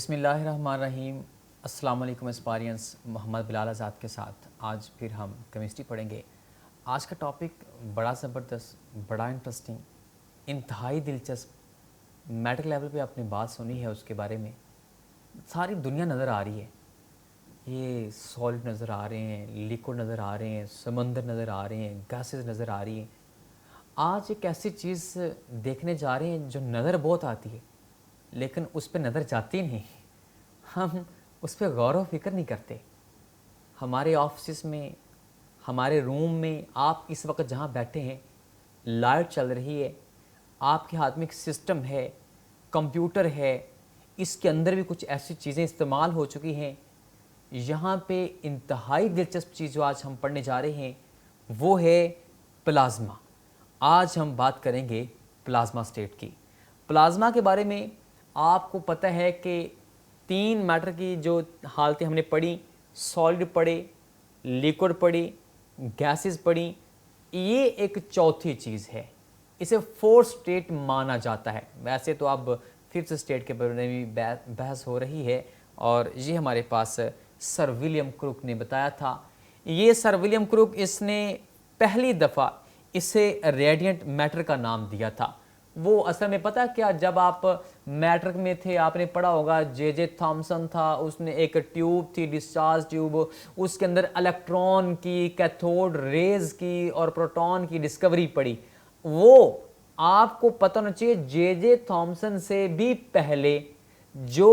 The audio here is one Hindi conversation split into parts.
बिस्मिल्लाहिर्रहमानिर्रहीम। अस्सलाम वालेकुम एस्पायरेंट्स, मोहम्मद बिलाल आज़ाद के साथ आज फिर हम केमिस्ट्री पढ़ेंगे। आज का टॉपिक बड़ा ज़बरदस्त, बड़ा इंटरेस्टिंग, इंतहाई दिलचस्प। मैटर लेवल पे आपने बात सुनी है उसके बारे में। सारी दुनिया नज़र आ रही है, ये सॉलिड नज़र आ रहे हैं, लिक्विड नज़र आ रहे हैं, समंदर नज़र आ रहे हैं, गैसेस नज़र आ रही हैं। आज एक ऐसी चीज़ देखने जा रहे हैं जो नज़र बहुत आती है लेकिन उस पर नज़र जाती नहीं। हम उस पर गौर व फिक्र नहीं करते। हमारे ऑफिस में, हमारे रूम में, आप इस वक्त जहाँ बैठे हैं, लाइट चल रही है, आपके हाथ में एक सिस्टम है, कंप्यूटर है, इसके अंदर भी कुछ ऐसी चीज़ें इस्तेमाल हो चुकी हैं। यहाँ पे इंतहाई दिलचस्प चीज़ जो आज हम पढ़ने जा रहे हैं वो है प्लाज्मा। आज हम बात करेंगे प्लाज्मा स्टेट की। प्लाज्मा के बारे में आपको पता है कि 3 मैटर की जो हालतें हमने पढ़ी, सॉलिड पढ़े, लिक्विड पढ़ी, गैसेस पढ़ी। ये एक चौथी चीज़ है, इसे फोर्थ स्टेट माना जाता है। वैसे तो अब फिफ्थ स्टेट के बारे में भी बहस हो रही है और ये हमारे पास सर विलियम क्रूक ने बताया था। ये सर विलियम क्रूक, इसने पहली दफ़ा इसे रेडिएंट मैटर का नाम दिया था। वो असल में पता क्या, जब आप मैट्रिक में थे आपने पढ़ा होगा, जे थॉमसन था, उसने एक ट्यूब थी, डिस्चार्ज ट्यूब, उसके अंदर इलेक्ट्रॉन की, कैथोड रेज की और प्रोटॉन की डिस्कवरी पड़ी। वो आपको पता होना चाहिए, जे थॉमसन से भी पहले जो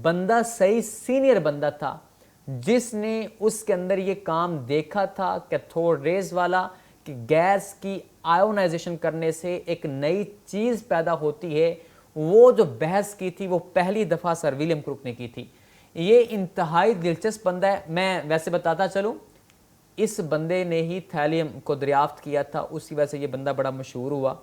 बंदा सही सीनियर बंदा था जिसने उसके अंदर ये काम देखा था कैथोड रेज वाला, कि गैस की आयोनाइजेशन करने से एक नई चीज़ पैदा होती है, वो जो बहस की थी वो पहली दफ़ा सर विलियम क्रूक ने की थी। ये इंतहाई दिलचस्प बंदा है। मैं वैसे बताता चलूँ, इस बंदे ने ही थैलियम को दरियाफ्त किया था, उसी वजह से ये बंदा बड़ा मशहूर हुआ।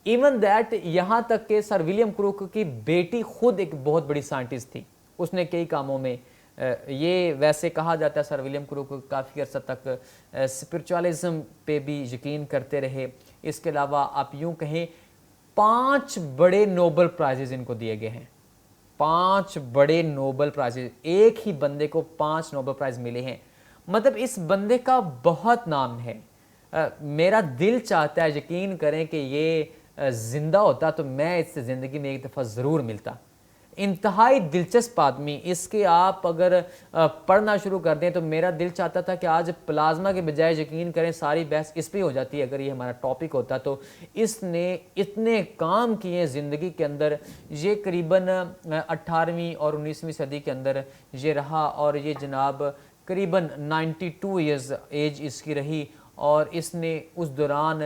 इवन दैट, यहाँ तक कि सर विलियम क्रूक की बेटी खुद एक बहुत बड़ी साइंटिस्ट थी, उसने कई कामों में ये वैसे कहा जाता है सर विलियम क्रूक काफ़ी अर्सा तक स्पिरिचुअलिज्म पे भी यकीन करते रहे। इसके अलावा आप यूँ कहें 5 बड़े नोबल प्राइजेज इनको दिए गए हैं। 5 बड़े नोबल प्राइजेज, एक ही बंदे को 5 नोबल प्राइज मिले हैं। मतलब इस बंदे का बहुत नाम है। मेरा दिल चाहता है, यकीन करें कि ये ज़िंदा होता तो मैं इससे ज़िंदगी में एक दफ़ा ज़रूर मिलता। इंतहाई दिलचस्प आदमी, इसके आप अगर पढ़ना शुरू कर दें तो मेरा दिल चाहता था कि आज प्लाज्मा के बजाय, यकीन करें, सारी बहस इस पर हो जाती है अगर ये हमारा टॉपिक होता। तो इसने इतने काम किए ज़िंदगी के अंदर। ये करीबन 18वीं और 19वीं सदी के अंदर ये रहा और ये जनाब करीबन 92 ईयर्स एज इसकी रही। और इसने उस दौरान,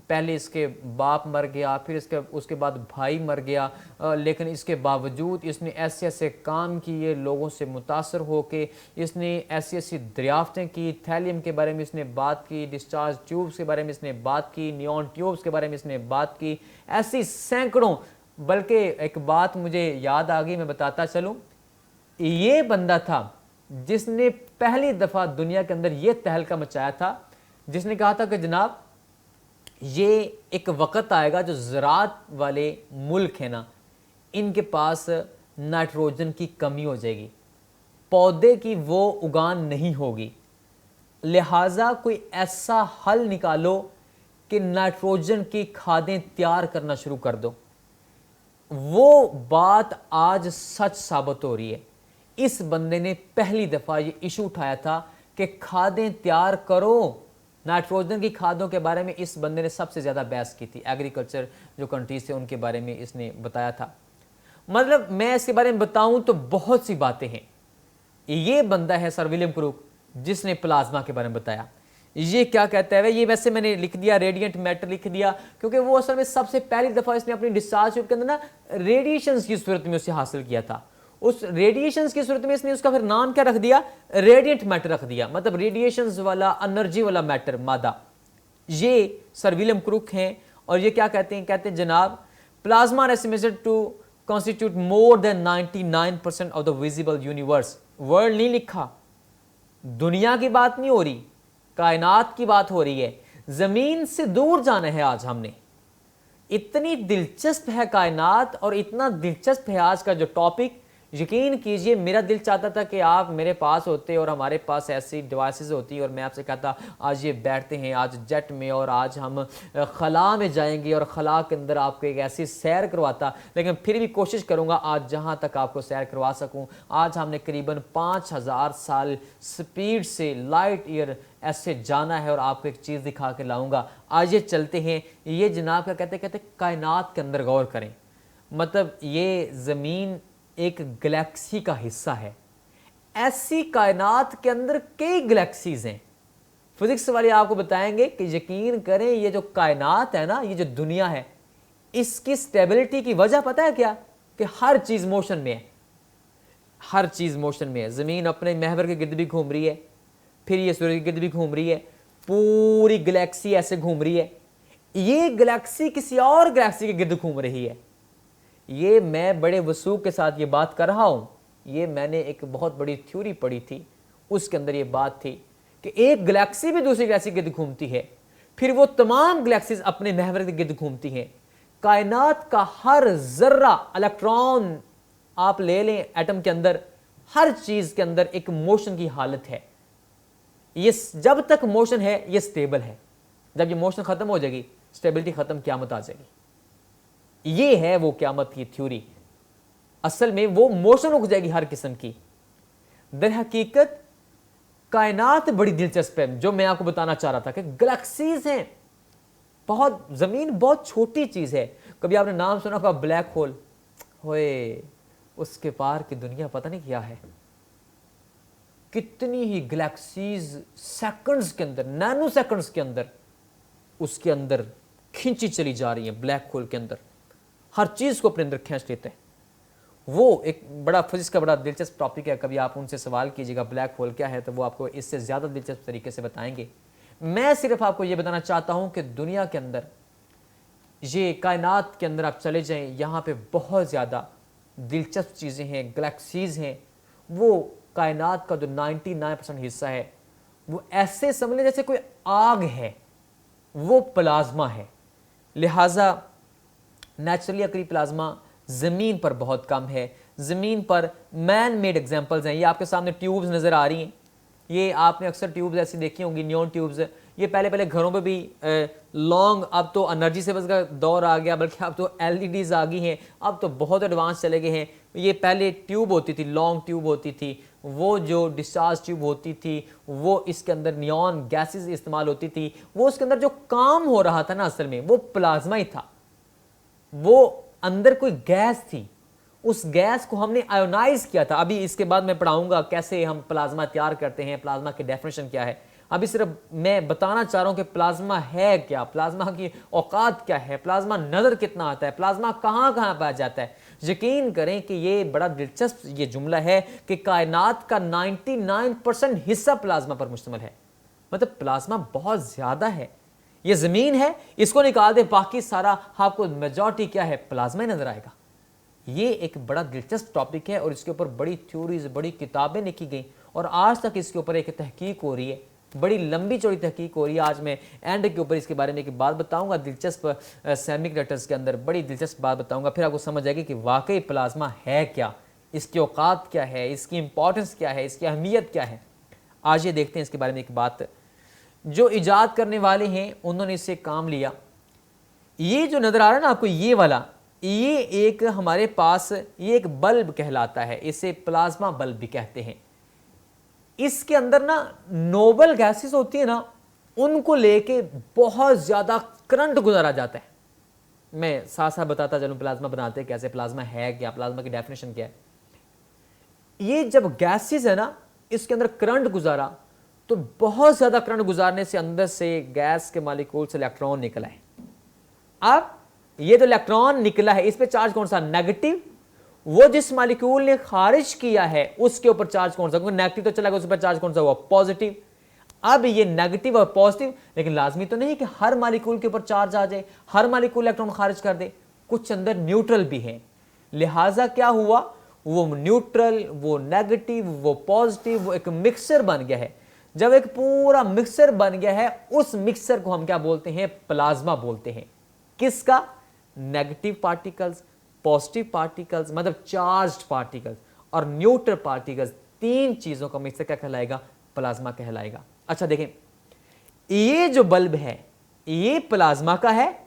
पहले इसके बाप मर गया, फिर उसके बाद भाई मर गया, लेकिन इसके बावजूद इसने ऐसे ऐसे काम किए, लोगों से मुतासर होके इसने ऐसी ऐसी दरियाफ्तें की। थैलियम के बारे में इसने बात की, डिस्चार्ज ट्यूब्स के बारे में इसने बात की, नियॉन ट्यूब्स के बारे में इसने बात की, ऐसी सैकड़ों। बल्कि एक बात मुझे याद आ गई, मैं बताता चलूँ। ये बंदा था जिसने पहली दफ़ा दुनिया के अंदर ये तहलका मचाया था, जिसने कहा था कि जनाब ये एक वक़्त आएगा जो ज़राअत वाले मुल्क है ना, इनके पास नाइट्रोजन की कमी हो जाएगी, पौधे की वो उगान नहीं होगी, लिहाजा कोई ऐसा हल निकालो कि नाइट्रोजन की खादें तैयार करना शुरू कर दो। वो बात आज सच साबित हो रही है। इस बंदे ने पहली दफ़ा ये इशू उठाया था कि खादें तैयार करो। नाइट्रोजन की खादों के बारे में इस बंदे ने सबसे ज़्यादा बहस की थी। एग्रीकल्चर जो कंट्रीज थे उनके बारे में इसने बताया था। मतलब मैं इसके बारे में बताऊं तो बहुत सी बातें हैं। ये बंदा है सर विलियम क्रूक जिसने प्लाज्मा के बारे में बताया। ये क्या कहता है, ये वैसे मैंने लिख दिया रेडिएंट मैटर लिख दिया, क्योंकि वो असल में सबसे पहली दफ़ा इसने अपनी डिस्चार्ज ट्यूब के अंदर ना रेडिएशंस की सूरत में उसे हासिल किया था। उस रेडिएशंस की सूरत में इसने उसका फिर नाम क्या रख दिया, रेडिएंट मैटर रख दिया। मतलब रेडिएशंस वाला, एनर्जी वाला मैटर, मादा। ये सर विलियम क्रूक हैं और ये क्या कहते हैं, कहते हैं जनाब, plasma estimated to constitute more than 99% of the visible universe. World नहीं लिखा, दुनिया की बात नहीं हो रही, कायनात की बात हो रही है। जमीन से दूर जाना है आज हमने। इतनी दिलचस्प है कायनात और इतना दिलचस्प है आज का जो टॉपिक, यकीन कीजिए मेरा दिल चाहता था कि आप मेरे पास होते और हमारे पास ऐसी डिवाइसेस होती और मैं आपसे कहता आज ये बैठते हैं आज जेट में और आज हम खला में जाएंगे और खला के अंदर आपको एक ऐसी सैर करवाता। लेकिन फिर भी कोशिश करूँगा आज जहाँ तक आपको सैर करवा सकूँ। आज हमने करीबन 5000 साल स्पीड से लाइट ईयर ऐसे जाना है और आपको एक चीज़ दिखा के लाऊंगा। आज ये चलते हैं। ये जनाब क्या कहते कहते कायनात के अंदर गौर करें, मतलब ये ज़मीन एक गैलेक्सी का हिस्सा है। ऐसी कायनात के अंदर कई गैलेक्सीज हैं। फिजिक्स वाले आपको बताएंगे कि यकीन करें ये जो कायनात है ना, ये जो दुनिया है, इसकी स्टेबिलिटी की वजह पता है क्या? कि हर चीज़ मोशन में है, हर चीज़ मोशन में है। ज़मीन अपने महवर के गिर्द भी घूम रही है, फिर ये सूरज के गिर्द भी घूम रही है, पूरी गैलेक्सी ऐसे घूम रही है। ये गैलेक्सी किसी और गैलेक्सी के गिर्द घूम रही है। ये मैं बड़े वसूख के साथ ये बात कर रहा हूँ। ये मैंने एक बहुत बड़ी थ्योरी पढ़ी थी, उसके अंदर ये बात थी कि एक गैलेक्सी भी दूसरी गैलेक्सी के गिर्द घूमती है, फिर वो तमाम गैलेक्सीज अपने महवर के गिर्द घूमती हैं। कायनात का हर जर्रा, इलेक्ट्रॉन आप ले लें एटम के अंदर, हर चीज़ के अंदर एक मोशन की हालत है। ये जब तक मोशन है ये स्टेबल है, जब ये मोशन ख़त्म हो जाएगी, स्टेबिलिटी ख़त्म, क़यामत आ जाएगी। ये है वो क़यामत की थ्योरी। असल में वो मोशन रुक जाएगी हर किस्म की। दर हकीकत कायनात बड़ी दिलचस्प है। जो मैं आपको बताना चाह रहा था कि गैलेक्सीज हैं, बहुत, ज़मीन बहुत छोटी चीज़ है। कभी आपने नाम सुना होगा ब्लैक होल? होए, उसके पार की दुनिया पता नहीं क्या है। कितनी ही गैलेक्सीज सेकंड्स के अंदर, नैनो सेकंड्स के अंदर उसके अंदर खींची चली जा रही है। ब्लैक होल के अंदर हर चीज़ को अपने अंदर खींच लेते हैं। वो एक बड़ा फिजिक्स का बड़ा दिलचस्प टॉपिक है। कभी आप उनसे सवाल कीजिएगा ब्लैक होल क्या है, तो वो आपको इससे ज़्यादा दिलचस्प तरीके से बताएंगे। मैं सिर्फ आपको ये बताना चाहता हूँ कि दुनिया के अंदर, ये कायनात के अंदर आप चले जाएं, यहाँ पे बहुत ज़्यादा दिलचस्प चीज़ें हैं, गैलेक्सीज हैं। वो कायनात का जो 99% हिस्सा है वो ऐसे समझ लें जैसे कोई आग है, वो प्लाज्मा है। लिहाजा नेचुरली अकरी प्लाज्मा ज़मीन पर बहुत कम है। ज़मीन पर मैन मेड एग्जांपल्स हैं। ये आपके सामने ट्यूब्स नज़र आ रही हैं। ये आपने अक्सर ट्यूब्स ऐसी देखी होंगी, नियॉन ट्यूब्स। ये पहले घरों पे भी लॉन्ग, अब तो एनर्जी सेवर्स का दौर आ गया, बल्कि अब तो एलईडीज़ आ गई हैं, अब तो बहुत एडवांस चले गए हैं। ये पहले ट्यूब होती थी, लॉन्ग ट्यूब होती थी, वो जो डिस्चार्ज ट्यूब होती थी, वो इसके अंदर नियॉन गैसेस इस्तेमाल होती थी। वो उसके अंदर जो काम हो रहा था ना, असल में वो प्लाज्मा ही था। वो अंदर कोई गैस थी, उस गैस को हमने आयोनाइज किया था। अभी इसके बाद मैं पढ़ाऊंगा कैसे हम प्लाज्मा तैयार करते हैं, प्लाज्मा की डेफिनेशन क्या है। अभी सिर्फ मैं बताना चाह रहा हूं कि प्लाज्मा है क्या, प्लाज्मा की औकात क्या है, प्लाज्मा नजर कितना आता है, प्लाज्मा कहां कहां पाया जाता है। यकीन करें कि ये बड़ा दिलचस्प ये जुमला है कि कायनात का 99% हिस्सा प्लाज्मा पर मुश्तमिल है। मतलब प्लाज्मा बहुत ज्यादा है। ये ज़मीन है, इसको निकाल दे, बाकी सारा आपको मेजॉरिटी क्या है, प्लाज्मा ही नजर आएगा। ये एक बड़ा दिलचस्प टॉपिक है और इसके ऊपर बड़ी थ्योरीज, बड़ी किताबें लिखी गई और आज तक इसके ऊपर एक तहकीक हो रही है, बड़ी लंबी चौड़ी तहकीक हो रही है। आज मैं एंड के ऊपर इसके बारे में एक बात बताऊंगा, दिलचस्प सेमीकंडक्टर्स के अंदर बड़ी दिलचस्प बात बताऊंगा। फिर आपको समझ आएगी कि वाकई प्लाज्मा है क्या, इसकी औकात क्या है, इसकी इंपॉर्टेंस क्या है, इसकी अहमियत क्या है। आज ये देखते हैं इसके बारे में एक बात। जो इजाद करने वाले हैं उन्होंने इससे काम लिया। ये जो नजर आ रहा है ना आपको, ये वाला, ये एक हमारे पास ये एक बल्ब कहलाता है, इसे प्लाज्मा बल्ब भी कहते हैं। इसके अंदर ना नोबल गैसेस होती है ना, उनको लेके बहुत ज्यादा करंट गुजारा जाता है। मैं साथ साथ बताता चलूं प्लाज्मा बनाते कैसे, प्लाज्मा है क्या, प्लाज्मा की डेफिनेशन क्या है। ये जब गैसेस है ना, इसके अंदर करंट गुजारा, तो बहुत ज्यादा करंट गुजारने से अंदर से गैस के मॉलिक्यूल से इलेक्ट्रॉन निकला है। अब ये तो इलेक्ट्रॉन निकला है, इस पे चार्ज कौन सा, नेगेटिव। वो जिस मॉलिक्यूल ने खारिज किया है उसके ऊपर चार्ज कौन सा, क्योंकि नेगेटिव तो चला गया, उस पर चार्ज कौन सा हुआ, पॉजिटिव। अब ये नेगेटिव और पॉजिटिव, लेकिन लाजमी तो नहीं कि हर मॉलिक्यूल के ऊपर चार्ज आ जाए, हर मॉलिक्यूल इलेक्ट्रॉन खारिज कर दे। कुछ अंदर न्यूट्रल भी है। लिहाजा क्या हुआ, वो न्यूट्रल, वो नेगेटिव, वो पॉजिटिव, वो एक मिक्सचर बन गया है। जब एक पूरा मिक्सचर बन गया है, उस मिक्सचर को हम क्या बोलते हैं, प्लाज्मा बोलते हैं। किसका, नेगेटिव पार्टिकल्स, पॉजिटिव पार्टिकल्स, मतलब चार्ज्ड पार्टिकल्स, और न्यूट्रल पार्टिकल्स, तीन चीजों का मिक्सचर क्या कहलाएगा? प्लाज्मा कहलाएगा। अच्छा देखें, ये जो बल्ब है ये प्लाज्मा का है,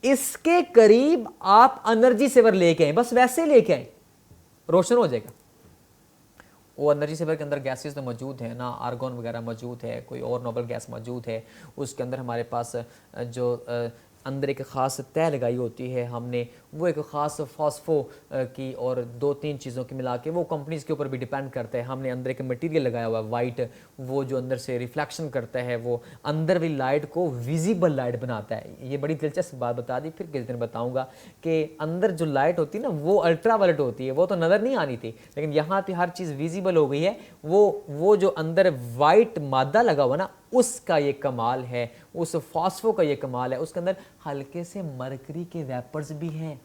इसके करीब आप एनर्जी सेवर लेके आए, बस वैसे लेके आए, रोशन हो जाएगा। वो एनर्जी सेवर के अंदर गैसेस तो मौजूद है ना, आर्गन वगैरह मौजूद है, कोई और नोबल गैस मौजूद है, उसके अंदर हमारे पास जो अंदर एक ख़ास तह लगाई होती है हमने, वो एक ख़ास फॉस्फो की और दो तीन चीज़ों की मिला के, वो कंपनीज़ के ऊपर भी डिपेंड करता है। हमने अंदर एक मटेरियल लगाया हुआ है वाइट, वो जो अंदर से रिफ्लेक्शन करता है, वो अंदर भी लाइट को विजिबल लाइट बनाता है। ये बड़ी दिलचस्प बात बता दी, फिर किस दिन बताऊँगा कि अंदर जो लाइट होती है ना वो अल्ट्रा वायलेट होती है, वो तो नज़र नहीं आनी थी, लेकिन यहाँ पे हर चीज़ विजिबल हो गई है। वो जो अंदर वाइट मादा लगा हुआ ना, उसका ये कमाल है, उस फॉस्फो का ये कमाल है। उसके अंदर हल्के से मरकरी के वेपर्स भी हैं।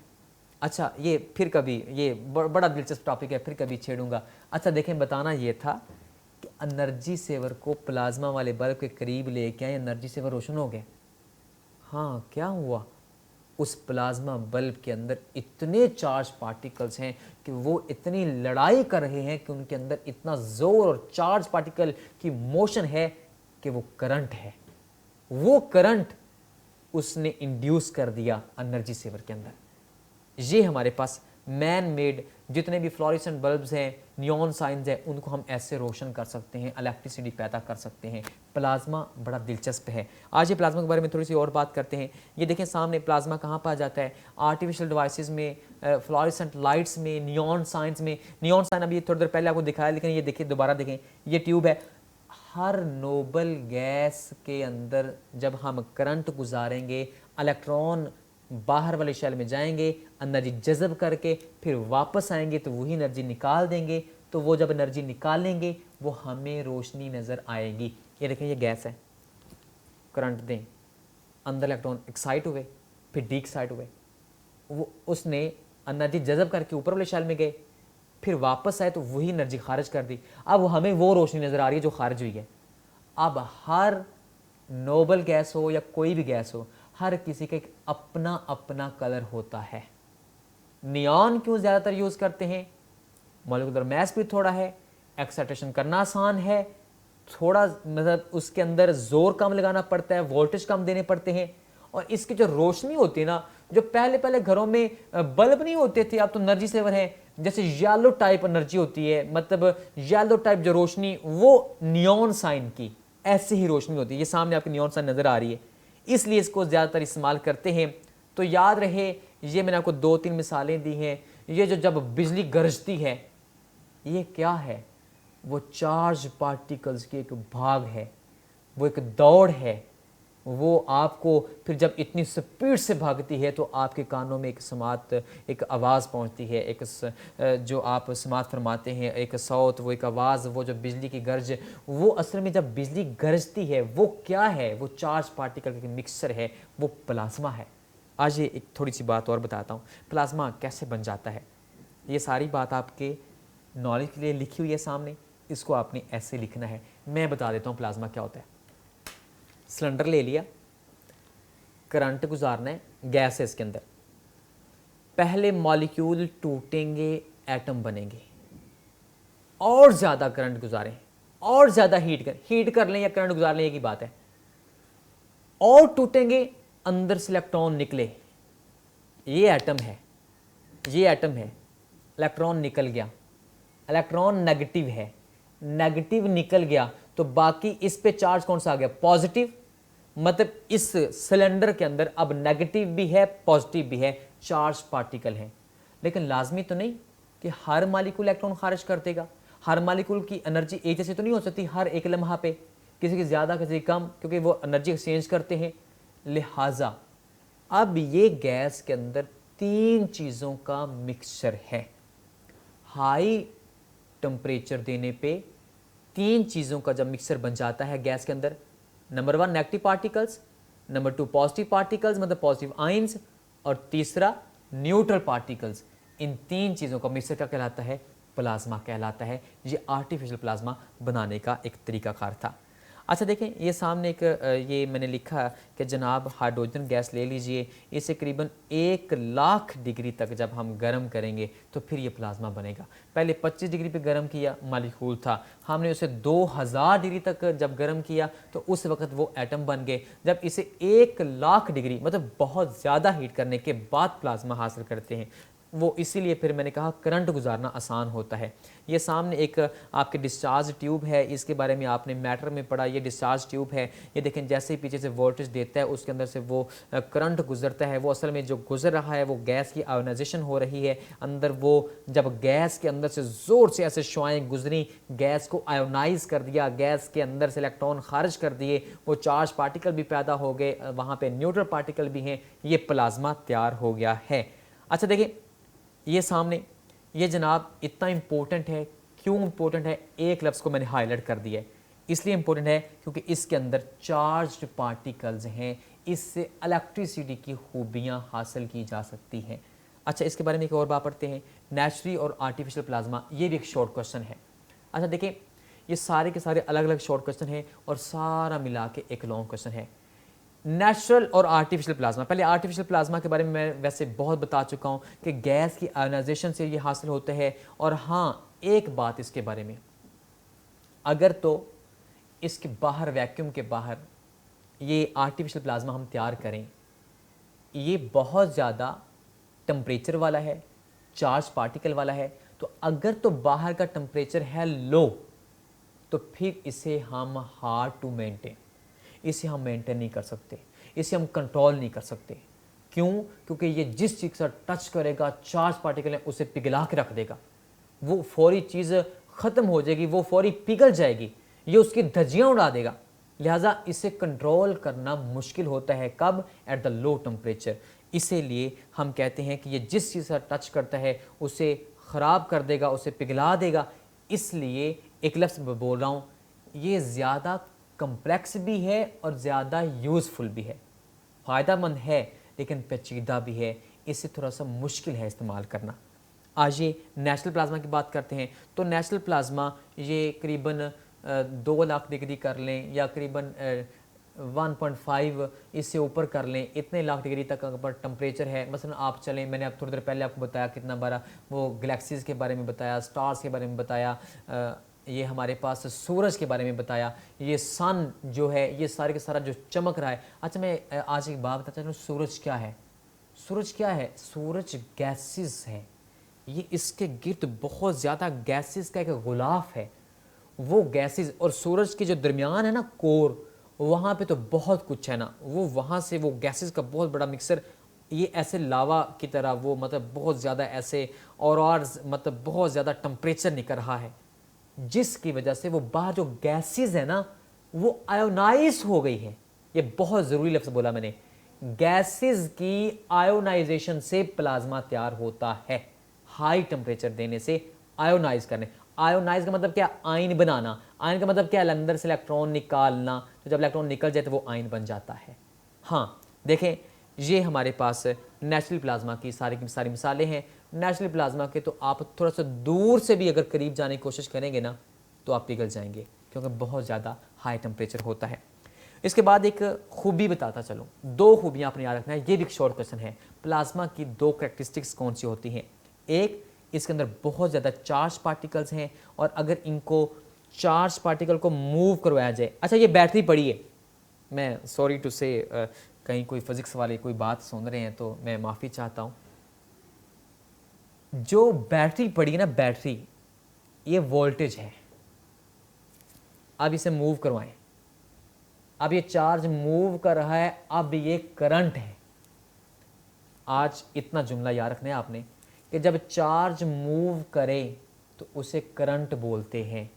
अच्छा, ये फिर कभी, ये बड़ा दिलचस्प टॉपिक है, फिर कभी छेड़ूंगा। अच्छा देखें, बताना ये था कि एनर्जी सेवर को प्लाज्मा वाले बल्ब के करीब लेके आए, एनर्जी सेवर रोशन हो गया। हाँ, क्या हुआ? उस प्लाज्मा बल्ब के अंदर इतने चार्ज पार्टिकल्स हैं कि वो इतनी लड़ाई कर रहे हैं कि उनके अंदर इतना जोर और चार्ज पार्टिकल की मोशन है कि वो करंट है। वो करंट उसने इंड्यूस कर दिया एनर्जी सेवर के अंदर। ये हमारे पास मैन मेड जितने भी फ्लोरेसेंट बल्ब्स हैं, नियॉन साइंस हैं, उनको हम ऐसे रोशन कर सकते हैं, इलेक्ट्रिसिटी पैदा कर सकते हैं। प्लाज्मा बड़ा दिलचस्प है। आज ये प्लाज्मा के बारे में थोड़ी सी और बात करते हैं। ये देखें सामने, प्लाज्मा कहाँ पर आ जाता है? आर्टिफिशियल डिवाइसेस में, फ्लोरेसेंट लाइट्स में, नियॉन साइंस में। नियॉन साइन अभी थोड़ी देर पहले आपको दिखाया, लेकिन ये देखिए, दोबारा देखें, ये ट्यूब है। हर नोबल गैस के अंदर जब हम करंट गुजारेंगे, इलेक्ट्रॉन बाहर वाले शेल में जाएंगे, एनर्जी जज़ब करके फिर वापस आएंगे तो वही एनर्जी निकाल देंगे। तो वो जब एनर्जी निकालेंगे वो हमें रोशनी नज़र आएगी। ये देखें, ये गैस है, करंट दें, अंदर इलेक्ट्रॉन एक्साइट हुए, फिर डी एक्साइट हुए, वो उसने एनर्जी जज़ब करके ऊपर वाले शेल में गए, फिर वापस आए तो वही एनर्जी खारिज कर दी। अब हमें वो रोशनी नज़र आ रही है जो खारिज हुई है। अब हर नोबल गैस हो या कोई भी गैस हो, हर किसी का एक अपना अपना कलर होता है। नियॉन क्यों ज़्यादातर यूज़ करते हैं? मॉलिक्यूलर मास भी थोड़ा है, एक्साइटेशन करना आसान है, थोड़ा मतलब उसके अंदर जोर कम लगाना पड़ता है, वोल्टेज कम देने पड़ते हैं। और इसकी जो रोशनी होती है ना, जो पहले पहले घरों में बल्ब नहीं होते थे, अब तो एनर्जी सेवर है, जैसे येलो टाइप एनर्जी होती है, मतलब येलो टाइप जो रोशनी, वो नियॉन साइन की ऐसी ही रोशनी होती है। ये सामने आपकी नियॉन साइन नज़र आ रही है, इसलिए इसको ज़्यादातर इस्तेमाल करते हैं। तो याद रहे, ये मैंने आपको दो तीन मिसालें दी हैं। ये जो जब बिजली गरजती है, ये क्या है? वो चार्ज पार्टिकल्स की एक भाग है, वो एक दौड़ है। वो आपको फिर जब इतनी स्पीड से भागती है तो आपके कानों में एक समात, एक आवाज़ पहुंचती है, एक जो आप समात फरमाते हैं, एक सौत, वो एक आवाज़, वो जो बिजली की गर्ज, वो असल में जब बिजली गरजती है वो क्या है? वो चार्ज पार्टिकल का मिक्सचर है, वो प्लाज्मा है। आज ये एक थोड़ी सी बात और बताता हूँ, प्लाज्मा कैसे बन जाता है। ये सारी बात आपके नॉलेज के लिए लिखी हुई है सामने, इसको आपने ऐसे लिखना है। मैं बता देता हूँ प्लाज्मा क्या होता है। सिलेंडर ले लिया, करंट गुजारना है, गैस है इसके अंदर, पहले मॉलिक्यूल टूटेंगे, एटम बनेंगे, और ज़्यादा करंट गुजारें, और ज़्यादा हीट कर लें या करंट गुजार लें, एक ही बात है, और टूटेंगे, अंदर से इलेक्ट्रॉन निकले। ये एटम है, ये एटम है, इलेक्ट्रॉन निकल गया, इलेक्ट्रॉन नेगेटिव है, नेगेटिव निकल गया तो बाकी इस पे चार्ज कौन सा आ गया? पॉजिटिव। मतलब इस सिलेंडर के अंदर अब नेगेटिव भी है, पॉजिटिव भी है, चार्ज पार्टिकल है। लेकिन लाजमी तो नहीं कि हर मालिक्यूल इलेक्ट्रॉन खारिज कर देगा। हर मालिक्यूल की एनर्जी एक जैसी तो नहीं हो सकती हर एक लम्हा पे, किसी की ज़्यादा किसी की कम, क्योंकि वो एनर्जी एक्सचेंज करते हैं। लिहाजा अब ये गैस के अंदर तीन चीज़ों का मिक्सचर है। हाई टेम्परेचर देने पे तीन चीज़ों का जब मिक्सचर बन जाता है गैस के अंदर, number 1 negative particles, number 2 positive particles मतलब पॉजिटिव आयंस, और तीसरा न्यूट्रल पार्टिकल्स। इन तीन चीज़ों का मिक्सचर क्या कहलाता है? प्लाज्मा कहलाता है। ये आर्टिफिशियल प्लाज्मा बनाने का एक तरीकाकार था। अच्छा देखें, ये सामने एक ये मैंने लिखा कि जनाब हाइड्रोजन गैस ले लीजिए, इसे करीबन 1 लाख डिग्री तक जब हम गर्म करेंगे तो फिर ये प्लाज्मा बनेगा। पहले 25 डिग्री पे गर्म किया, मालिक्यूल था, हमने उसे 2000 डिग्री तक जब गर्म किया तो उस वक्त वो एटम बन गए। जब इसे 1 लाख डिग्री मतलब बहुत ज़्यादा हीट करने के बाद प्लाज्मा हासिल करते हैं, वो इसीलिए फिर मैंने कहा करंट गुजारना आसान होता है। ये सामने एक आपके डिस्चार्ज ट्यूब है, इसके बारे में आपने मैटर में पढ़ा। ये डिस्चार्ज ट्यूब है, ये देखें जैसे ही पीछे से वोल्टेज देता है उसके अंदर से वो करंट गुजरता है। वो असल में जो गुजर रहा है वो गैस की आयोनाइजेशन हो रही है अंदर। वो जब गैस के अंदर से ज़ोर से ऐसे शुआएँ गुजरी, गैस को आयोनाइज कर दिया, गैस के अंदर से इलेक्ट्रॉन खारिज कर दिए, वो चार्ज पार्टिकल भी पैदा हो गए, वहाँ पर न्यूट्रल पार्टिकल भी हैं, ये प्लाज्मा तैयार हो गया है। अच्छा देखिए, ये सामने ये जनाब इतना इम्पोर्टेंट है। क्यों इम्पोर्टेंट है? एक लफ्ज़ को मैंने हाईलाइट कर दिया है, इसलिए इम्पोर्टेंट है क्योंकि इसके अंदर चार्ज्ड पार्टिकल्स हैं, इससे इलेक्ट्रिसिटी की खूबियाँ हासिल की जा सकती हैं। अच्छा, इसके बारे में एक और बात पढ़ते हैं, नेचुरल और आर्टिफिशियल प्लाज्मा, ये भी एक शॉर्ट क्वेश्चन है। अच्छा देखिए, ये सारे के सारे अलग अलग शॉर्ट क्वेश्चन हैं और सारा मिला के एक लॉन्ग क्वेश्चन है। नेचुरल और आर्टिफिशियल प्लाज्मा, पहले आर्टिफिशियल प्लाज्मा के बारे में मैं वैसे बहुत बता चुका हूँ कि गैस की आयोनाइजेशन से ये हासिल होता है। और हाँ, एक बात इसके बारे में, अगर तो इसके बाहर वैक्यूम के बाहर ये आर्टिफिशियल प्लाज्मा हम तैयार करें, ये बहुत ज़्यादा टम्परेचर वाला है, चार्ज पार्टिकल वाला है, तो अगर तो बाहर का टम्परेचर है लो तो फिर इसे हम हार्ड टू मेंटेन, इसे हम मेंटेन नहीं कर सकते, इसे हम कंट्रोल नहीं कर सकते। क्यों? क्योंकि ये जिस चीज़ से टच करेगा चार्ज पार्टिकल है उसे पिघला के रख देगा, वो फौरी चीज़ ख़त्म हो जाएगी, वो फौरी पिघल जाएगी, ये उसकी धज्जियाँ उड़ा देगा। लिहाजा इसे कंट्रोल करना मुश्किल होता है, कब? At the low temperature. इसीलिए हम कहते हैं कि ये जिस चीज़ से टच करता है उसे ख़राब कर देगा, उसे पिघला देगा। इसलिए एक लफ्ज़ में बोल रहा हूँ, ये ज़्यादा कम्प्लेक्स भी है और ज़्यादा यूज़फुल भी है, फ़ायदेमंद है लेकिन पेचीदा भी है, इससे थोड़ा सा मुश्किल है इस्तेमाल करना। आज ये नेचुरल प्लाज्मा की बात करते हैं, तो नेचुरल प्लाज्मा ये करीबन 2 लाख डिग्री कर लें या करीबन 1.5 इससे ऊपर कर लें, इतने लाख डिग्री तक अगर टेम्परेचर है। मसलन आप चलें, मैंने अब थोड़ी देर पहले आपको बताया कितना बारा वो गैलेक्सीज़ के बारे में बताया, स्टार्स के बारे में बताया, ये हमारे पास सूरज के बारे में बताया, ये सन जो है ये सारे के सारा जो चमक रहा है। अच्छा, मैं आज एक बात बताता हूँ, सूरज क्या है? सूरज क्या है? सूरज गैसेस है, ये इसके गिर्द बहुत ज़्यादा गैसेस का एक गुलाफ है। वो गैसेस और सूरज के जो दरमियान है ना कोर, वहाँ पे तो बहुत कुछ है ना, वो वहाँ से वो गैसेस का बहुत बड़ा मिक्सर, ये ऐसे लावा की तरह वो मतलब बहुत ज़्यादा ऐसे और मतलब बहुत ज़्यादा टेम्परेचर निकल रहा है, जिसकी वजह से वो बाहर जो गैसेस है ना वो आयोनाइज हो गई है। ये बहुत ज़रूरी लफ्ज़ बोला मैंने, गैसेस की आयोनाइजेशन से प्लाज्मा तैयार होता है, हाई टेम्परेचर देने से आयोनाइज करने। आयोनाइज का मतलब क्या? आयन बनाना। आयन का मतलब क्या? अंदर से इलेक्ट्रॉन निकालना, तो जब इलेक्ट्रॉन निकल जाए तो वो आयन बन जाता है। हाँ देखें, ये हमारे पास नेचुरल प्लाज्मा की सारी मिसालें हैं। नेचुरल प्लाज्मा के तो आप थोड़ा सा दूर से भी अगर करीब जाने की कोशिश करेंगे ना तो आप पिघल जाएंगे, क्योंकि बहुत ज़्यादा हाई टेम्परेचर होता है। इसके बाद एक खूबी बताता चलो, 2 खूबियाँ आपने याद रखना है, ये भी एक शॉर्ट क्वेश्चन है। प्लाज्मा की 2 कैरेक्टरिस्टिक्स कौन सी होती हैं? एक, इसके अंदर बहुत ज़्यादा चार्ज पार्टिकल्स हैं और अगर इनको चार्ज पार्टिकल को मूव करवाया जाए। अच्छा, ये बैटरी पड़ी है, मैं सॉरी टू से कहीं कोई फिज़िक्स वाले कोई बात सुन रहे हैं तो मैं माफ़ी चाहता हूँ। जो बैटरी पड़ी है ना, बैटरी, ये वोल्टेज है, अब इसे मूव करवाएं, अब ये चार्ज मूव कर रहा है, अब ये करंट है। आज इतना जुमला याद रखना है आपने कि जब चार्ज मूव करे तो उसे करंट बोलते हैं।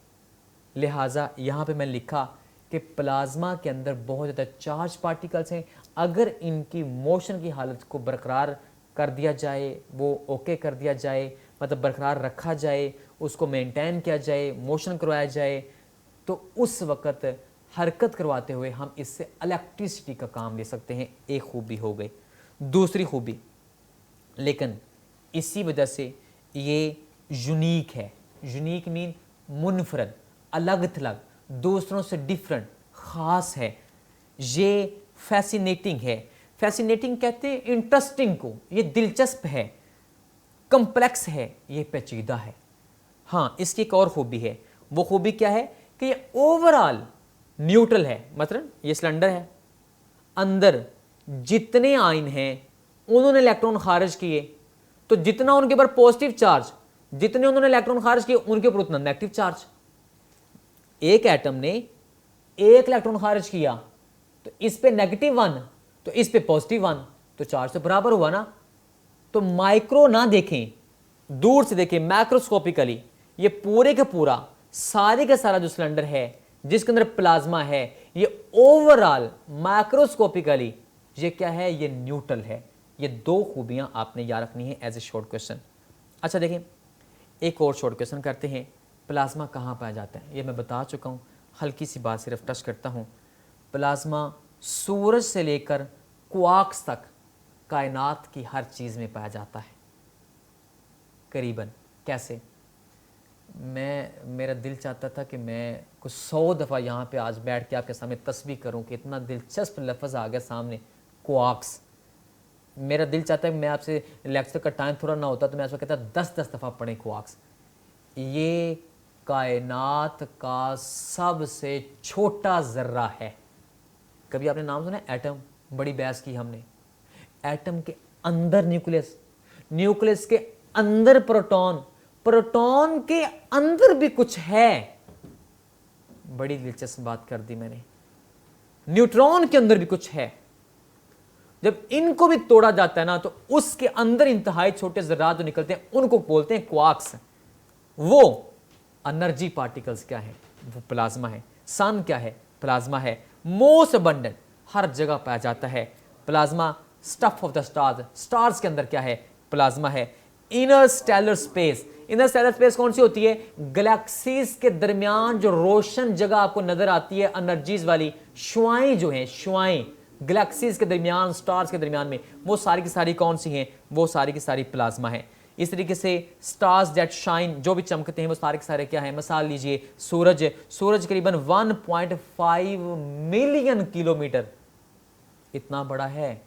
लिहाजा यहाँ पे मैं लिखा कि प्लाज्मा के अंदर बहुत ज़्यादा चार्ज पार्टिकल्स हैं, अगर इनकी मोशन की हालत को बरकरार कर दिया जाए, वो ओके कर दिया जाए, मतलब बरकरार रखा जाए, उसको मेंटेन किया जाए, मोशन करवाया जाए, तो उस वक़्त हरकत करवाते हुए हम इससे इलेक्ट्रिसिटी का काम ले सकते हैं। एक खूबी हो गई। दूसरी खूबी, लेकिन इसी वजह से ये यूनिक है। यूनिक मीन मुनफरद, अलग थलग, दूसरों से डिफरेंट, ख़ास है, ये फैसिनेटिंग है। फैसिनेटिंग कहते हैं इंटरेस्टिंग को, ये दिलचस्प है, कम्प्लेक्स है, ये पेचीदा है। हाँ, इसकी एक और खूबी है, वो खूबी क्या है कि ये ओवरऑल न्यूट्रल है। मतलब ये सिलेंडर है, अंदर जितने आयन हैं उन्होंने इलेक्ट्रॉन खारिज किए, तो जितना उनके ऊपर पॉजिटिव चार्ज, जितने उन्होंने इलेक्ट्रॉन खारिज किए उनके ऊपर उतना नेगेटिव चार्ज। एक एटम ने एक इलेक्ट्रॉन खारिज किया तो इस पे -1 तो इस पे +1, तो चार्ज तो बराबर हुआ ना। तो माइक्रो ना देखें, दूर से देखें, मैक्रोस्कोपिकली ये पूरे का पूरा सारे का सारा जो सिलेंडर है जिसके अंदर प्लाज्मा है, ये ओवरऑल मैक्रोस्कोपिकली ये क्या है, ये न्यूट्रल है। ये दो खूबियां आपने याद रखनी है एज ए शॉर्ट क्वेश्चन। अच्छा देखें, एक और शॉर्ट क्वेश्चन करते हैं। प्लाज्मा कहाँ पाया जाता है, ये मैं बता चुका हूँ, हल्की सी बात सिर्फ टच करता हूँ। प्लाज्मा सूरज से लेकर क्वार्क्स तक कायनात की हर चीज़ में पाया जाता है करीबन। कैसे? मेरा दिल चाहता था कि मैं कुछ 100 दफ़ा यहाँ पे आज बैठ के आपके सामने तस्बीह करूँ कि इतना दिलचस्प लफ्ज़ आ गया सामने, क्वार्क्स। मेरा दिल चाहता है कि मैं आपसे लेक्चर का टाइम थोड़ा ना होता तो मैं आपसे कहता 10-10 दफ़ा पढ़ें क्वार्क्स। ये कायनात का सबसे छोटा ज़र्रा है। कभी आपने नाम सुना एटम? बड़ी बहस की हमने। एटम के अंदर न्यूक्लियस, न्यूक्लियस के अंदर प्रोटॉन, प्रोटॉन के अंदर भी कुछ है। बड़ी दिलचस्प बात कर दी मैंने। न्यूट्रॉन के अंदर भी कुछ है। जब इनको भी तोड़ा जाता है ना तो उसके अंदर इंतहाई छोटे ज़र्रात जो निकलते हैं उनको बोलते हैं क्वार्क्स। वो एनर्जी पार्टिकल्स क्या है? वो प्लाज्मा है। सन क्या है? प्लाज्मा है। मोस्ट अबंडेंट, हर जगह पाया जाता है plasma. Stuff of the stars, stars के अंदर क्या है? प्लाज्मा है। Inner stellar space, inner stellar space कौन सी होती है? गैलेक्सीज के दरमियान जो रोशन जगह आपको नजर आती है, एनर्जीज वाली शुआएं जो हैं, शुआएं गैलेक्सीज के दरमियान, स्टार्स के दरमियान में, वो सारी की सारी कौन सी हैं? वो सारी की सारी प्लाज्मा है। इस तरीके से स्टार्स दैट शाइन, जो भी चमकते हैं वो सारे के सारे क्या है? मिसाल लीजिए सूरज है। सूरज करीबन 1.5 मिलियन किलोमीटर, इतना बड़ा है।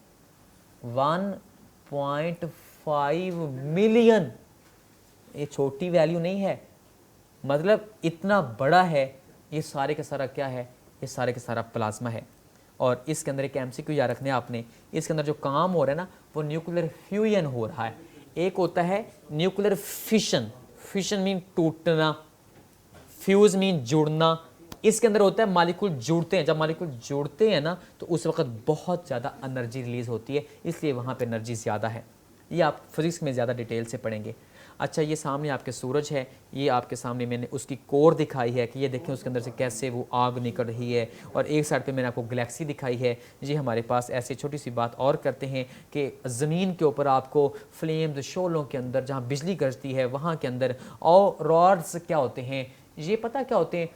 1.5 मिलियन, ये छोटी वैल्यू नहीं है, मतलब इतना बड़ा है। ये सारे का सारा क्या है? ये सारे का सारा प्लाज्मा है। और इसके अंदर एक एमसीक्यू याद रखने आपने, इसके अंदर जो काम हो रहा है ना वो न्यूक्लियर फ्यूजन हो रहा है। एक होता है न्यूक्लियर फिशन, फिशन मीन टूटना, फ्यूज मीन जुड़ना। इसके अंदर होता है मालिक्यूल जुड़ते हैं, जब मालिक्यूल जुड़ते हैं ना तो उस वक्त बहुत ज़्यादा एनर्जी रिलीज होती है, इसलिए वहाँ पे एनर्जी ज़्यादा है। ये आप फिजिक्स में ज़्यादा डिटेल से पढ़ेंगे। अच्छा, ये सामने आपके सूरज है, ये आपके सामने मैंने उसकी कोर दिखाई है कि ये देखें उसके अंदर से कैसे वो आग निकल रही है, और एक साइड पे मैंने आपको गैलेक्सी दिखाई है। ये हमारे पास ऐसे छोटी सी बात और करते हैं कि ज़मीन के ऊपर आपको फ्लेम्स, शोलों के अंदर जहाँ बिजली गरजती है वहाँ के अंदर और रॉड्स क्या होते हैं, ये पता क्या होते हैं?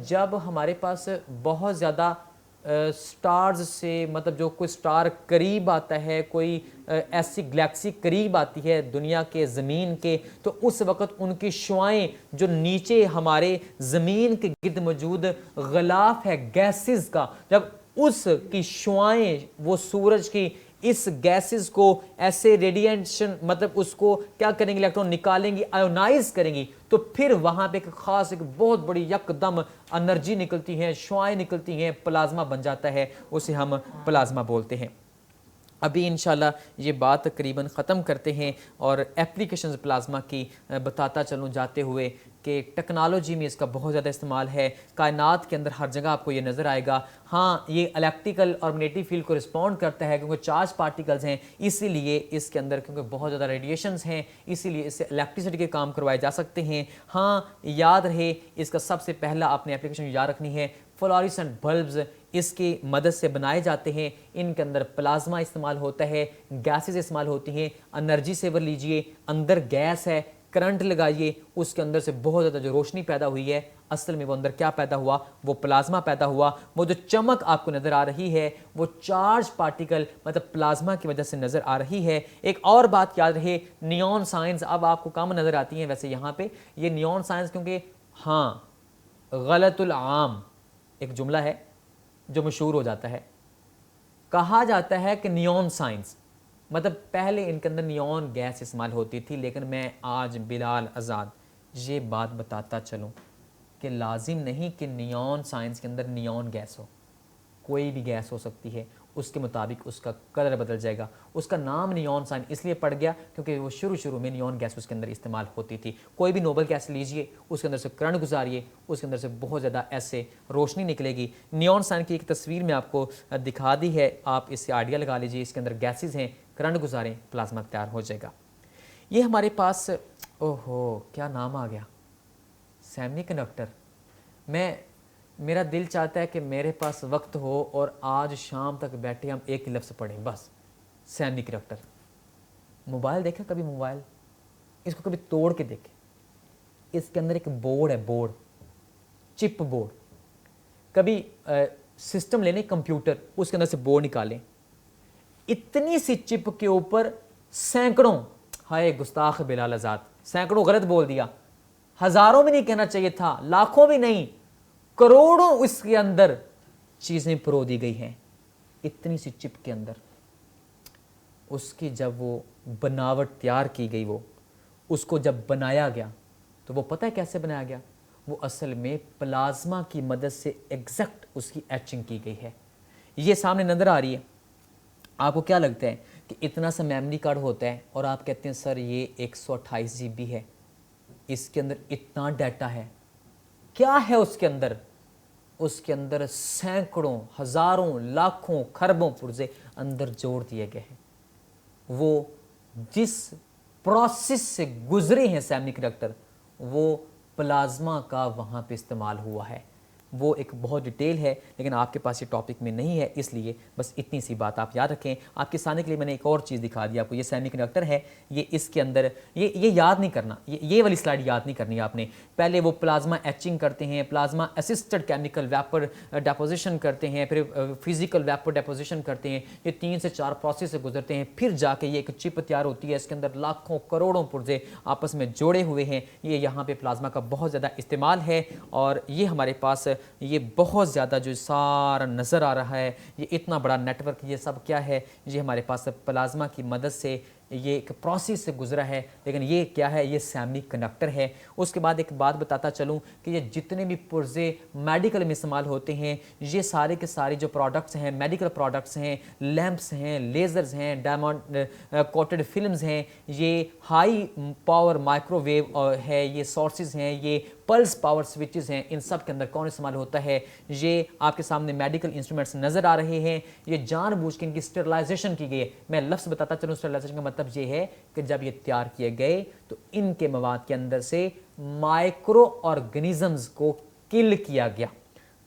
जब हमारे पास बहुत ज़्यादा स्टार्स से, मतलब जो कोई स्टार करीब आता है, कोई ऐसी गैलेक्सी करीब आती है दुनिया के, ज़मीन के, तो उस वक़्त उनकी शुआएं जो नीचे हमारे ज़मीन के गिर्द मौजूद ग़िलाफ़ है गैसेस का, जब उसकी शुआएं वो सूरज की इस गैसेस को ऐसे रेडिएशन, मतलब उसको क्या करेंगे, इलेक्ट्रॉन निकालेंगी, आयोनाइज करेंगी, तो फिर वहाँ पे एक ख़ास, एक बहुत बड़ी यकदम एनर्जी निकलती है, शुआएं निकलती हैं, प्लाज्मा बन जाता है, उसे हम प्लाज्मा बोलते हैं। अभी इंशाल्लाह ये बात तकरीबन ख़त्म करते हैं और एप्लीकेशंस प्लाज्मा की बताता चलूँ जाते हुए कि टेक्नोलॉजी में इसका बहुत ज़्यादा इस्तेमाल है। कायनात के अंदर हर जगह आपको ये नज़र आएगा। हाँ, ये इलेक्ट्रिकल और मैग्नेटिक फील्ड को रिस्पॉन्ड करता है क्योंकि चार्ज पार्टिकल्स हैं, इसीलिए इसके अंदर क्योंकि बहुत ज़्यादा रेडिएशंस हैं, इसीलिए इससे इलेक्ट्रिसिटी के काम करवाए जा सकते हैं। हाँ, याद रहे, इसका सबसे पहला आपने एप्लीकेशन याद रखनी है, फ्लोरेसेंट बल्ब्स इसकी मदद से बनाए जाते हैं। इनके अंदर प्लाज्मा इस्तेमाल होता है, गैसेस इस्तेमाल होती हैं। एनर्जी सेवर लीजिए, अंदर गैस है, करंट लगाइए, उसके अंदर से बहुत ज़्यादा जो रोशनी पैदा हुई है, असल में वो अंदर क्या पैदा हुआ? वो प्लाज्मा पैदा हुआ। वो जो चमक आपको नज़र आ रही है वो चार्ज पार्टिकल मतलब प्लाज्मा की वजह से नज़र आ रही है। एक और बात याद रहे, नियॉन साइंस अब आपको कम नज़र आती हैं वैसे यहाँ पे, ये नियॉन साइंस क्योंकि हाँ, गलतुल आम एक जुमला है, जो मशहूर हो जाता है। कहा जाता है कि नियॉन साइंस, मतलब पहले इनके अंदर नियॉन गैस इस्तेमाल होती थी, लेकिन मैं आज बिलाल आज़ाद ये बात बताता चलूँ कि लाजिम नहीं कि नियॉन साइंस के अंदर नियॉन गैस हो, कोई भी गैस हो सकती है, उसके मुताबिक उसका कलर बदल जाएगा। उसका नाम नियॉन साइन इसलिए पड़ गया क्योंकि वो शुरू में नियॉन गैस उसके अंदर इस्तेमाल होती थी। कोई भी नोबल गैस लीजिए, उसके अंदर से करंट गुजारिए, उसके अंदर से बहुत ज़्यादा ऐसे रोशनी निकलेगी। नियॉन साइन की एक तस्वीर में आपको दिखा दी है, आप इससे आइडिया लगा लीजिए। इसके अंदर गैसेज हैं, करंट गुजारें, प्लाज्मा तैयार हो जाएगा। ये हमारे पास, ओहो क्या नाम आ गया, सेमीकंडक्टर। मेरा दिल चाहता है कि मेरे पास वक्त हो और आज शाम तक बैठे हम एक ही लफ्ज़ पढ़ें बस, सेमीकंडक्टर। मोबाइल देखा कभी? मोबाइल इसको कभी तोड़ के देखें। इसके अंदर एक बोर्ड है, बोर्ड, चिप बोर्ड। कभी सिस्टम लेने कंप्यूटर, उसके अंदर से बोर्ड निकालें, इतनी सी चिप के ऊपर सैकड़ों, हाय गुस्ताख बिलाल आज़ाद, सैकड़ों गलत बोल दिया, हज़ारों भी नहीं कहना चाहिए था, लाखों भी नहीं, करोड़ों इसके अंदर चीज़ें परो दी गई हैं, इतनी सी चिप के अंदर। उसकी जब वो बनावट तैयार की गई, वो उसको जब बनाया गया, तो वो पता है कैसे बनाया गया? वो असल में प्लाज्मा की मदद से एग्जैक्ट उसकी एचिंग की गई है। ये सामने नज़र आ रही है। आपको क्या लगता है कि इतना सा मेमोरी कार्ड होता है और आप कहते हैं सर ये 128 GB है, इसके अंदर इतना डाटा है। क्या है उसके अंदर? उसके अंदर सैकड़ों, हज़ारों, लाखों, खरबों पुर्जे अंदर जोड़ दिए गए हैं। वो जिस प्रोसेस से गुजरे हैं सेमीकंडक्टर, वो प्लाज्मा का वहाँ पे इस्तेमाल हुआ है। वो एक बहुत डिटेल है, लेकिन आपके पास ये टॉपिक में नहीं है, इसलिए बस इतनी सी बात आप याद रखें। आपके सामने के लिए मैंने एक और चीज़ दिखा दी आपको, ये सेमीकंडक्टर है, ये इसके अंदर ये याद नहीं करना, ये वाली स्लाइड याद नहीं करनी आपने। पहले वो प्लाज्मा एचिंग करते हैं, plasma assisted chemical vapour deposition करते हैं, फिर फिजिकल वेपर डेपोजिशन करते हैं। ये 3 से 4 प्रोसेस से गुजरते हैं, फिर जाके ये एक चिप तैयार होती है। इसके अंदर लाखों करोड़ों पुर्जे आपस में जोड़े हुए हैं। ये यहाँ पे प्लाज्मा का बहुत ज़्यादा इस्तेमाल है, और ये हमारे पास ये बहुत ज़्यादा जो सारा नज़र आ रहा है, ये इतना बड़ा नेटवर्क, ये सब क्या है? ये हमारे पास प्लाज्मा की मदद से ये एक प्रोसेस से गुजरा है। लेकिन ये क्या है? ये सेमीकंडक्टर है। उसके बाद एक बात बताता चलूँ कि ये जितने भी पुर्जे मेडिकल में इस्तेमाल होते हैं, ये सारे के सारे जो प्रोडक्ट्स हैं, मेडिकल प्रोडक्ट्स हैं, लैंप्स हैं, लेज़र्स हैं, डायमंड कोटेड फिल्म्स हैं, ये हाई पावर माइक्रोवेव है, ये सोर्सेज हैं, ये पल्स पावर स्विचेस हैं, इन सब के अंदर कौन इस्तेमाल होता है? ये आपके सामने मेडिकल इंस्ट्रूमेंट्स नज़र आ रहे हैं। ये जानबूझ के इनकी स्टेरलाइजेशन की गई है। मैं लफ्ज़ बताता चलूँ, स्टेरलाइजेशन का मतलब ये है कि जब ये तैयार किए गए तो इनके मवाद के अंदर से माइक्रो ऑर्गेनिजम्स को किल किया गया।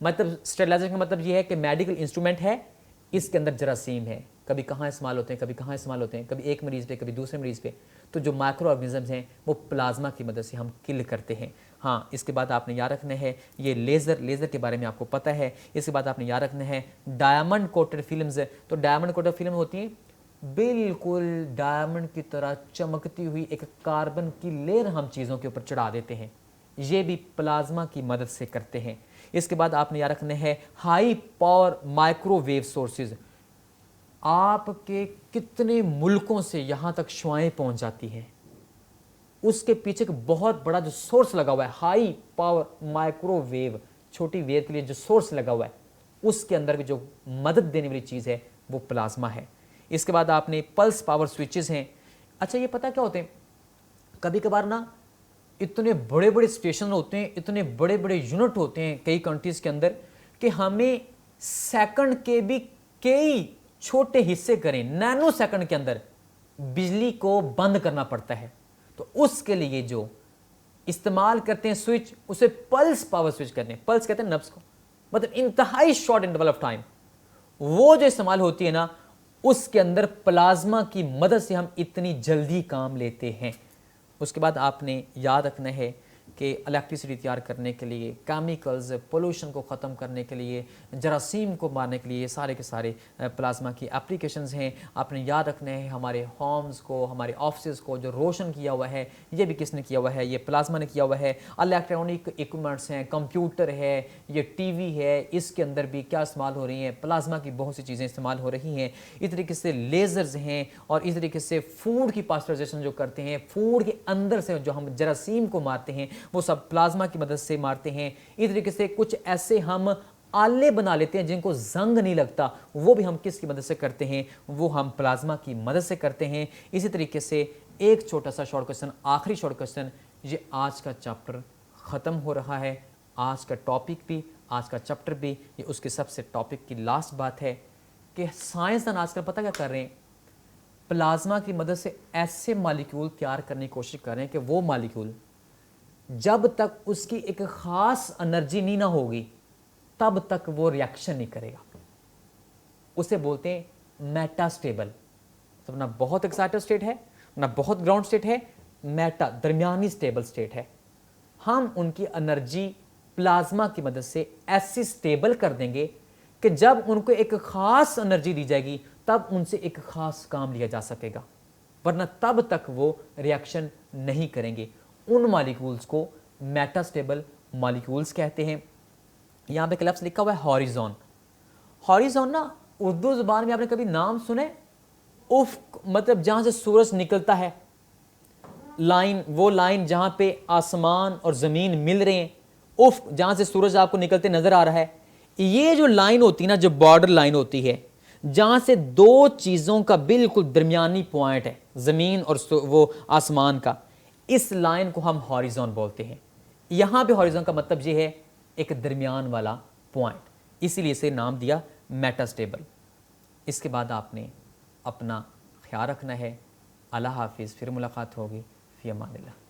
मतलब स्टेरलाइजेशन का मतलब ये है कि मेडिकल इंस्ट्रूमेंट है, इसके अंदर जरासीम है, कभी कहाँ इस्तेमाल होते हैं, कभी कहाँ इस्तेमाल होते हैं, कभी एक मरीज़ पे, कभी दूसरे मरीज़ पे। तो जो माइक्रो ऑर्गेनिजम्स हैं वो प्लाज्मा की मदद से हम किल करते हैं। हाँ, इसके बाद आपने याद रखना है ये लेज़र के बारे में आपको पता है। इसके बाद आपने याद रखना है डायमंड कोटेड फिल्म्स। तो डायमंड कोटेड फिल्म होती हैं बिल्कुल डायमंड की तरह चमकती हुई, एक कार्बन की लेयर हम चीज़ों के ऊपर चढ़ा देते हैं, ये भी प्लाज्मा की मदद से करते हैं। इसके बाद आपने याद रखना है हाई पावर माइक्रोवेव सोर्सेज। आपके कितने मुल्कों से यहाँ तक शुआएं पहुँच जाती हैं, उसके पीछे एक बहुत बड़ा जो सोर्स लगा हुआ है, हाई पावर माइक्रोवेव, छोटी वेव के लिए जो सोर्स लगा हुआ है, उसके अंदर भी जो मदद देने वाली चीज़ है वो प्लाज्मा है। इसके बाद आपने पल्स पावर स्विचेस हैं। अच्छा, ये पता क्या होते हैं? कभी कभार ना इतने बड़े बड़े स्टेशन होते हैं, इतने बड़े बड़े यूनिट होते हैं कई कंट्रीज़ के अंदर कि हमें सेकंड के भी कई छोटे हिस्से करें, नैनो सेकंड के अंदर बिजली को बंद करना पड़ता है। तो उसके लिए जो इस्तेमाल करते हैं स्विच, उसे पल्स पावर स्विच कहते हैं। पल्स कहते हैं नब्ज को, मतलब इंतहाई शॉर्ट इंटरवल ऑफ टाइम। वो जो इस्तेमाल होती है ना, उसके अंदर प्लाज्मा की मदद से हम इतनी जल्दी काम लेते हैं। उसके बाद आपने याद रखना है कि इलेक्ट्रिसिटी तैयार करने के लिए, केमिकल्स, पोल्यूशन को ख़त्म करने के लिए, जरासीम को मारने के लिए, ये सारे के सारे प्लाज्मा की एप्लीकेशंस हैं। आपने याद रखना है हमारे होम्स को, हमारे ऑफिस को जो रोशन किया हुआ है, ये भी किसने किया हुआ है? ये प्लाज्मा ने किया हुआ है। इलेक्ट्रॉनिक इक्विपमेंट्स हैं, कंप्यूटर है, ये टीवी है, इसके अंदर भी क्या इस्तेमाल हो रही हैं? प्लाज्मा की बहुत सी चीज़ें इस्तेमाल हो रही हैं। इस तरीके से लेज़र्स हैं, और इस तरीके से फूड की पास्चराइजेशन जो करते हैं, फूड के अंदर से जो हम जरासीम को मारते हैं, वो सब प्लाज्मा की मदद से मारते हैं। इस तरीके से कुछ ऐसे हम आले बना लेते हैं जिनको जंग नहीं लगता, वो भी हम किसकी मदद से करते हैं? वो हम प्लाज्मा की मदद से करते हैं। इसी तरीके से एक छोटा सा शॉर्ट क्वेश्चन, आखिरी शॉर्ट क्वेश्चन, ये आज का चैप्टर ख़त्म हो रहा है। आज का टॉपिक भी, आज का चैप्टर भी, ये उसके सबसे टॉपिक की लास्ट बात है कि साइंसदान आजकल पता क्या कर रहे हैं? प्लाज्मा की मदद से ऐसे मॉलिक्यूल तैयार करने की कोशिश कर रहे हैं कि वो मॉलिक्यूल जब तक उसकी एक ख़ास एनर्जी नहीं ना होगी तब तक वो रिएक्शन नहीं करेगा। उसे बोलते हैं मेटास्टेबल। तो ना बहुत एक्साइटेड स्टेट है, ना बहुत ग्राउंड स्टेट है, मेटा दरमियानी स्टेबल स्टेट है। हम उनकी एनर्जी प्लाज्मा की मदद से ऐसी स्टेबल कर देंगे कि जब उनको एक खास एनर्जी दी जाएगी तब उनसे एक खास काम लिया जा सकेगा, वरना तब तक वो रिएक्शन नहीं करेंगे। उन मॉलिक्यूल्स को मेटास्टेबल मॉलिक्यूल्स कहते हैं। यहाँ पे एक लफ्ज़ लिखा हुआ है हॉरिजॉन। हॉरिजॉन ना उर्दू ज़ुबान में आपने कभी नाम सुने? उफ़ मतलब जहाँ से सूरज निकलता है, लाइन, वो लाइन जहाँ पे आसमान और ज़मीन मिल रहे हैं, उफ़ जहाँ से सूरज आपको निकलते नज़र आ रहा है, ये जो लाइन होती है ना, जो बॉर्डर लाइन होती है, जहाँ से दो चीज़ों का बिल्कुल दरमियानी पॉइंट है, ज़मीन और वो आसमान का, इस लाइन को हम हॉरिजॉन बोलते हैं। यहाँ पे हॉरिजॉन का मतलब ये है एक दरमियान वाला पॉइंट, इसीलिए इसे नाम दिया मेटास्टेबल। इसके बाद आपने अपना ख्याल रखना है। अल्लाह हाफिज़, फिर मुलाकात होगी। फ़ी अमानिल्लाह।